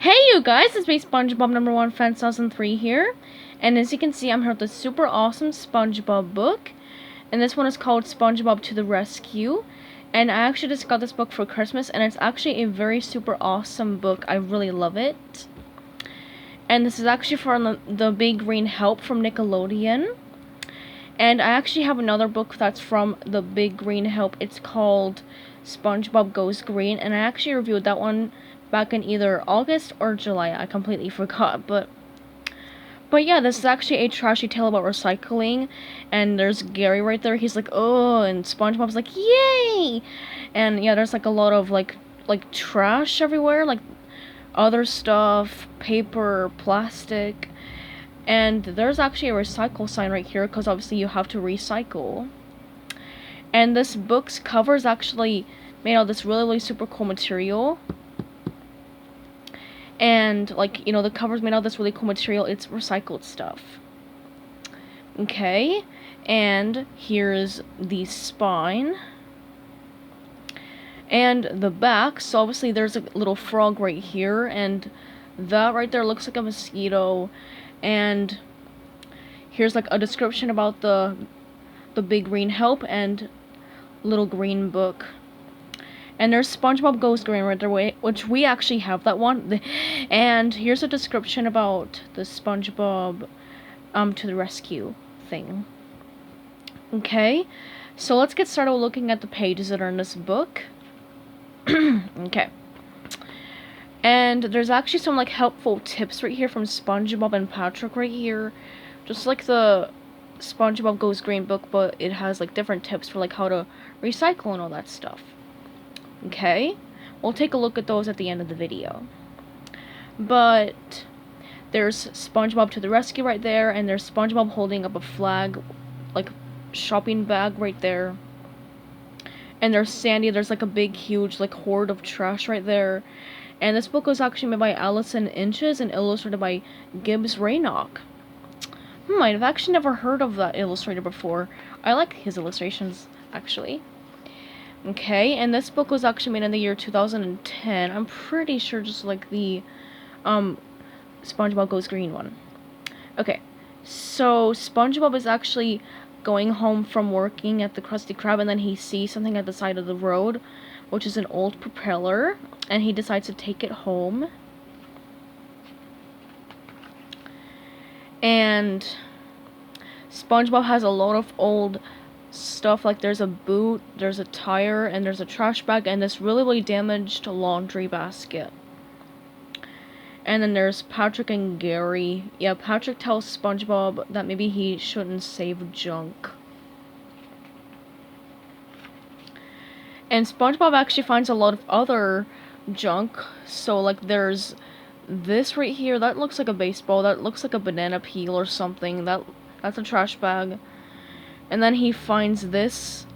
Hey you guys, it's me SpongeBob number 1 fan 2003 here, and as you can see I'm here with a super awesome SpongeBob book, and this one is called SpongeBob to the Rescue, and I actually just got this book for Christmas, and it's actually a very super awesome book. I really love it, and this is actually from the Big Green Help from Nickelodeon, and I actually have another book that's from the Big Green Help. It's called SpongeBob Goes Green, and I actually reviewed that one back in either August or July. I completely forgot, but yeah, this is actually a trashy tale about recycling, and there's Gary right there. He's like, oh, and SpongeBob's like, yay! And yeah, there's like a lot of like trash everywhere, like other stuff, paper, plastic, and there's actually a recycle sign right here because obviously you have to recycle. And this book's cover is actually made out of this really super cool material. And, like, you know, the cover's made out of this really cool material. It's recycled stuff. Okay. And here's the spine. And the back. So, obviously, there's a little frog right here. And that right there looks like a mosquito. And here's, like, a description about the Big Green Help and Little Green Book. And there's SpongeBob Goes Green right there, which we actually have that one. And here's a description about the SpongeBob to the rescue thing. Okay, so let's get started looking at the pages that are in this book. Okay. And there's actually some like helpful tips right here from SpongeBob and Patrick right here. Just like the SpongeBob Goes Green book, but it has like different tips for like how to recycle and all that stuff. Okay, we'll take a look at those at the end of the video. But there's SpongeBob to the rescue right there, and there's SpongeBob holding up a flag, like shopping bag right there. And there's Sandy. There's like a big, huge, like hoard of trash right there. And this book was actually made by Allison Inches and illustrated by Gibbs Raynock. I've actually never heard of that illustrator before. I like his illustrations, actually. Okay, and this book was actually made in the year 2010. I'm pretty sure just like the SpongeBob Goes Green one. Okay, so SpongeBob is actually going home from working at the Krusty Krab, and then he sees something at the side of the road, which is an old propeller, and he decides to take it home. And SpongeBob has a lot of old stuff, like there's a boot, there's a tire, and there's a trash bag, and this really damaged laundry basket. And then there's Patrick and Gary. Yeah, Patrick tells SpongeBob that maybe he shouldn't save junk. And SpongeBob actually finds a lot of other junk. So like there's this right here, that looks like a baseball, that looks like a banana peel or something, that's a trash bag. And then he finds this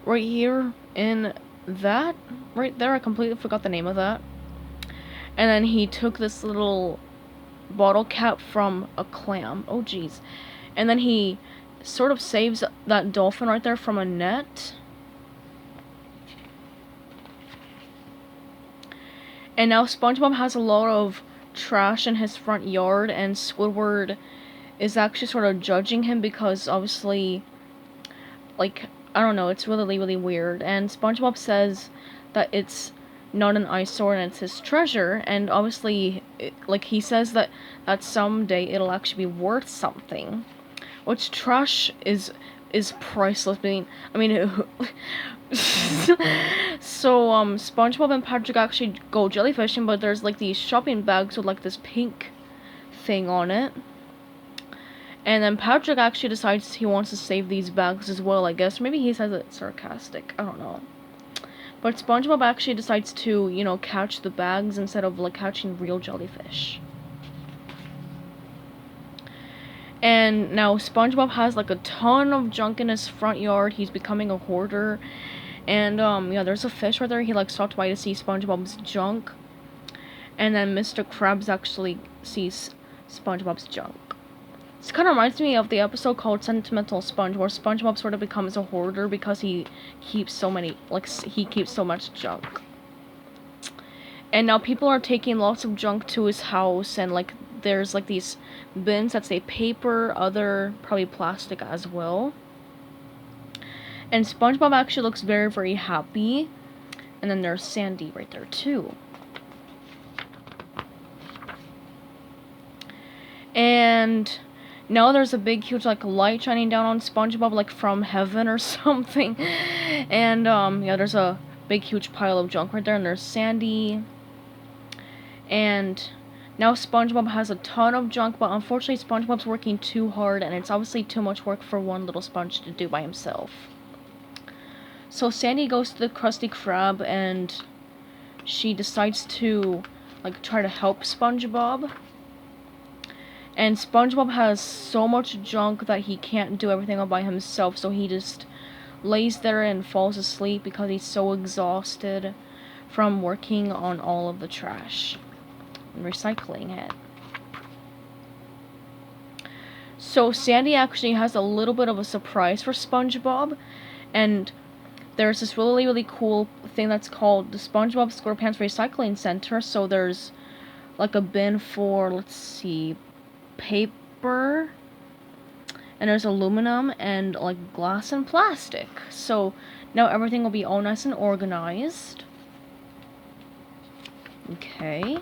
right here in that right there. I completely forgot the name of that. And then he took this little bottle cap from a clam. Oh jeez. And then he sort of saves that dolphin right there from a net. And now SpongeBob has a lot of trash in his front yard, and Squidward is actually sort of judging him because obviously, like, I don't know, it's really weird. And SpongeBob says that it's not an eyesore and it's his treasure, and obviously, like, he says that someday it'll actually be worth something, which trash is priceless. I mean so SpongeBob and Patrick actually go jellyfishing, but there's like these shopping bags with like this pink thing on it. And then Patrick actually decides he wants to save these bags as well, I guess. Maybe he says it's sarcastic. I don't know. But SpongeBob actually decides to, you know, catch the bags instead of, like, catching real jellyfish. And now SpongeBob has, like, a ton of junk in his front yard. He's becoming a hoarder. And, yeah, there's a fish right there. He, like, stopped by to see SpongeBob's junk. And then Mr. Krabs actually sees SpongeBob's junk. This kind of reminds me of the episode called Sentimental Sponge, where SpongeBob sort of becomes a hoarder because he keeps so much junk. And now people are taking lots of junk to his house, and like there's like these bins that say paper, other probably plastic as well. And SpongeBob actually looks very, very happy. And then there's Sandy right there too. And now there's a big, huge like light shining down on SpongeBob, like from heaven or something. And yeah, there's a big, huge pile of junk right there. And there's Sandy. And now SpongeBob has a ton of junk, but unfortunately SpongeBob's working too hard, and it's obviously too much work for one little sponge to do by himself. So Sandy goes to the Krusty Krab, and she decides to like try to help SpongeBob. And SpongeBob has so much junk that he can't do everything all by himself, so he just lays there and falls asleep because he's so exhausted from working on all of the trash and recycling it. So Sandy actually has a little bit of a surprise for SpongeBob, and there's this really, really cool thing that's called the SpongeBob Squarepants Recycling Center. So there's like a bin for, let's see, paper, and there's aluminum and like glass and plastic. So now everything will be all nice and organized. Okay.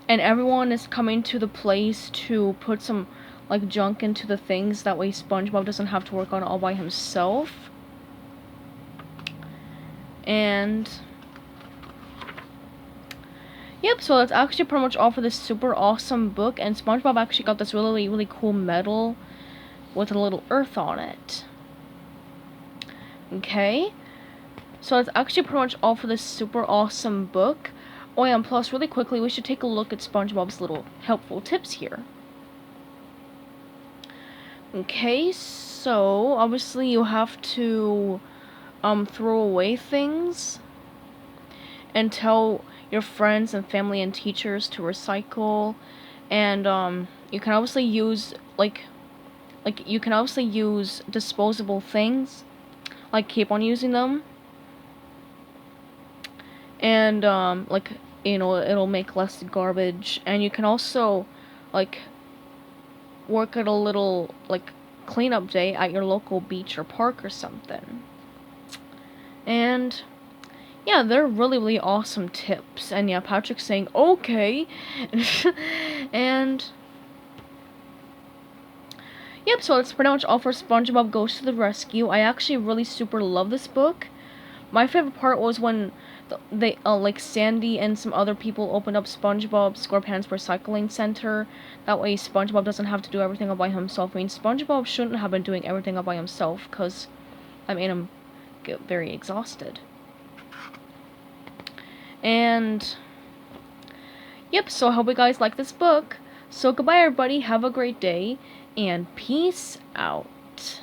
And everyone is coming to the place to put some like junk into the things, that way SpongeBob doesn't have to work on it all by himself. And yep, so that's actually pretty much all for this super awesome book. And SpongeBob actually got this really, really cool medal with a little earth on it. Okay, so that's actually pretty much all for this super awesome book. Oh yeah, and plus, really quickly, we should take a look at SpongeBob's little helpful tips here. Okay, so obviously you have to throw away things and tell your friends and family and teachers to recycle. And you can obviously use you can obviously use disposable things, like keep on using them. And like, you know, it'll make less garbage. And you can also like work at a little like cleanup day at your local beach or park or something. And yeah, they're really, really awesome tips. And yeah, Patrick's saying okay. And yep, so that's pretty much all for SpongeBob Goes to the Rescue. I actually really super love this book. My favorite part was when they like Sandy and some other people opened up SpongeBob SquarePants Recycling Center. That way SpongeBob doesn't have to do everything all by himself. I mean, SpongeBob shouldn't have been doing everything all by himself, because I made him get very exhausted. And yep, so I hope you guys like this book. So goodbye everybody, have a great day, and peace out.